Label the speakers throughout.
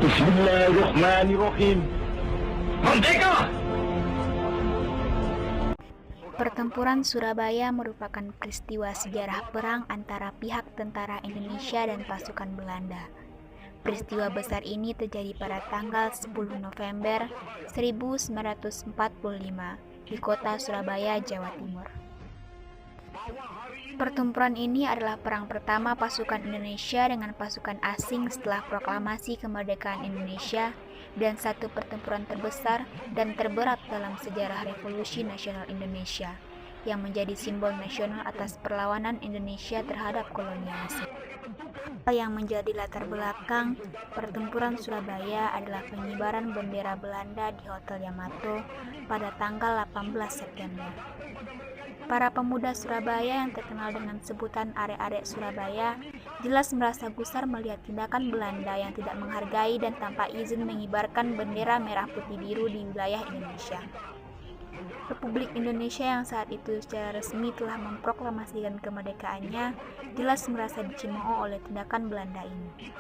Speaker 1: Bismillahirrahmanirrahim. Merdeka!
Speaker 2: Pertempuran Surabaya merupakan peristiwa sejarah perang antara pihak tentara Indonesia dan pasukan Belanda. Peristiwa besar ini terjadi pada tanggal 10 November 1945 di kota Surabaya, Jawa Timur. Pertempuran ini adalah perang pertama pasukan Indonesia dengan pasukan asing setelah proklamasi kemerdekaan Indonesia dan satu pertempuran terbesar dan terberat dalam sejarah Revolusi Nasional Indonesia yang menjadi simbol nasional atas perlawanan Indonesia terhadap kolonialisme. Yang menjadi latar belakang pertempuran Surabaya adalah pengibaran bendera Belanda di Hotel Yamato pada tanggal 18 September. Para pemuda Surabaya yang terkenal dengan sebutan arek-arek Surabaya jelas merasa gusar melihat tindakan Belanda yang tidak menghargai dan tanpa izin mengibarkan bendera merah putih biru di wilayah Indonesia. Republik Indonesia yang saat itu secara resmi telah memproklamasikan kemerdekaannya jelas merasa dicemooh oleh tindakan Belanda ini.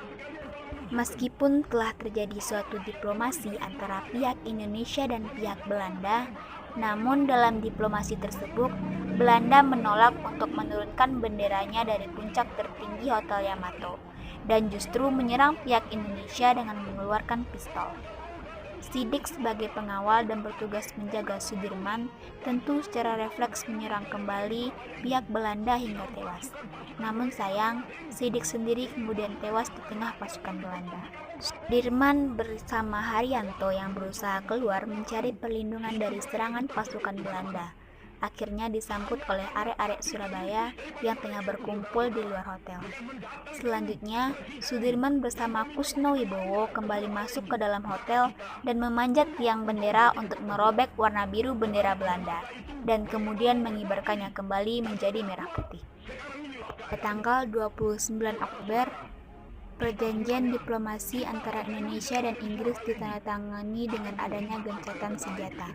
Speaker 2: Meskipun telah terjadi suatu diplomasi antara pihak Indonesia dan pihak Belanda, namun dalam diplomasi tersebut, Belanda menolak untuk menurunkan benderanya dari puncak tertinggi Hotel Yamato dan justru menyerang pihak Indonesia dengan mengeluarkan pistol. Sidik sebagai pengawal dan bertugas menjaga Sudirman tentu secara refleks menyerang kembali pihak Belanda hingga tewas. Namun sayang, Sidik sendiri kemudian tewas di tengah pasukan Belanda. Sudirman bersama Haryanto yang berusaha keluar mencari perlindungan dari serangan pasukan Belanda. Akhirnya disambut oleh arek-arek Surabaya yang tengah berkumpul di luar hotel. Selanjutnya, Sudirman bersama Kusno Wibowo kembali masuk ke dalam hotel dan memanjat tiang bendera untuk merobek warna biru bendera Belanda dan kemudian mengibarkannya kembali menjadi merah putih. Pada tanggal 29 Oktober, perjanjian diplomasi antara Indonesia dan Inggris ditandatangani dengan adanya gencatan senjata.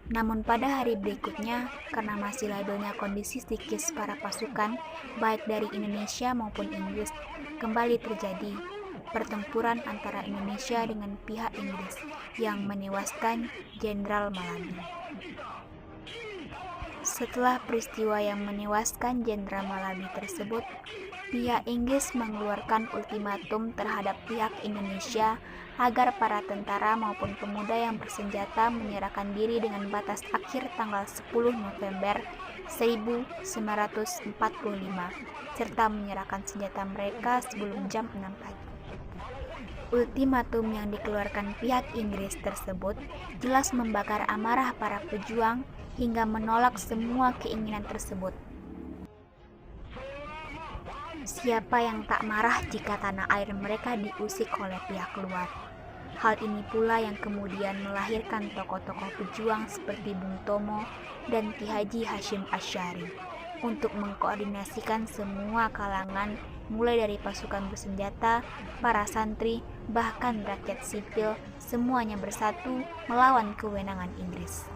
Speaker 2: Namun pada hari berikutnya, karena masih labilnya kondisi psikis para pasukan, baik dari Indonesia maupun Inggris, kembali terjadi pertempuran antara Indonesia dengan pihak Inggris yang menewaskan Jenderal Malabi. Setelah peristiwa yang menewaskan Jenderal Malabi tersebut, pihak Inggris mengeluarkan ultimatum terhadap pihak Indonesia agar para tentara maupun pemuda yang bersenjata menyerahkan diri dengan batas akhir tanggal 10 November 1945 serta menyerahkan senjata mereka sebelum jam 6 pagi. Ultimatum yang dikeluarkan pihak Inggris tersebut jelas membakar amarah para pejuang hingga menolak semua keinginan tersebut. Siapa yang tak marah jika tanah air mereka diusik oleh pihak luar? Hal ini pula yang kemudian melahirkan tokoh-tokoh pejuang seperti Bung Tomo dan Ki Haji Hashim Asy'ari untuk mengkoordinasikan semua kalangan mulai dari pasukan bersenjata, para santri, bahkan rakyat sipil, semuanya bersatu melawan kewenangan Inggris.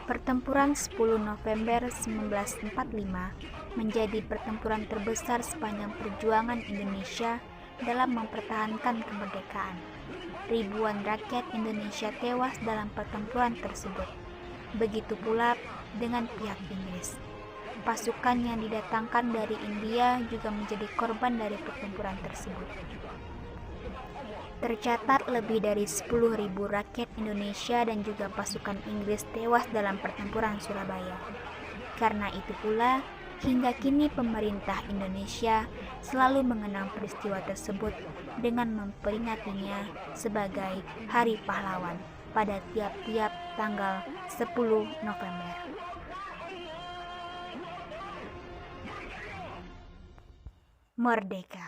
Speaker 2: Pertempuran 10 November 1945 menjadi pertempuran terbesar sepanjang perjuangan Indonesia dalam mempertahankan kemerdekaan. Ribuan rakyat Indonesia tewas dalam pertempuran tersebut. Begitu pula dengan pihak Inggris. Pasukan yang didatangkan dari India juga menjadi korban dari pertempuran tersebut. Tercatat lebih dari 10.000 rakyat Indonesia dan juga pasukan Inggris tewas dalam pertempuran Surabaya. Karena itu pula, hingga kini pemerintah Indonesia selalu mengenang peristiwa tersebut dengan memperingatinya sebagai Hari Pahlawan pada tiap-tiap tanggal 10 November. Merdeka!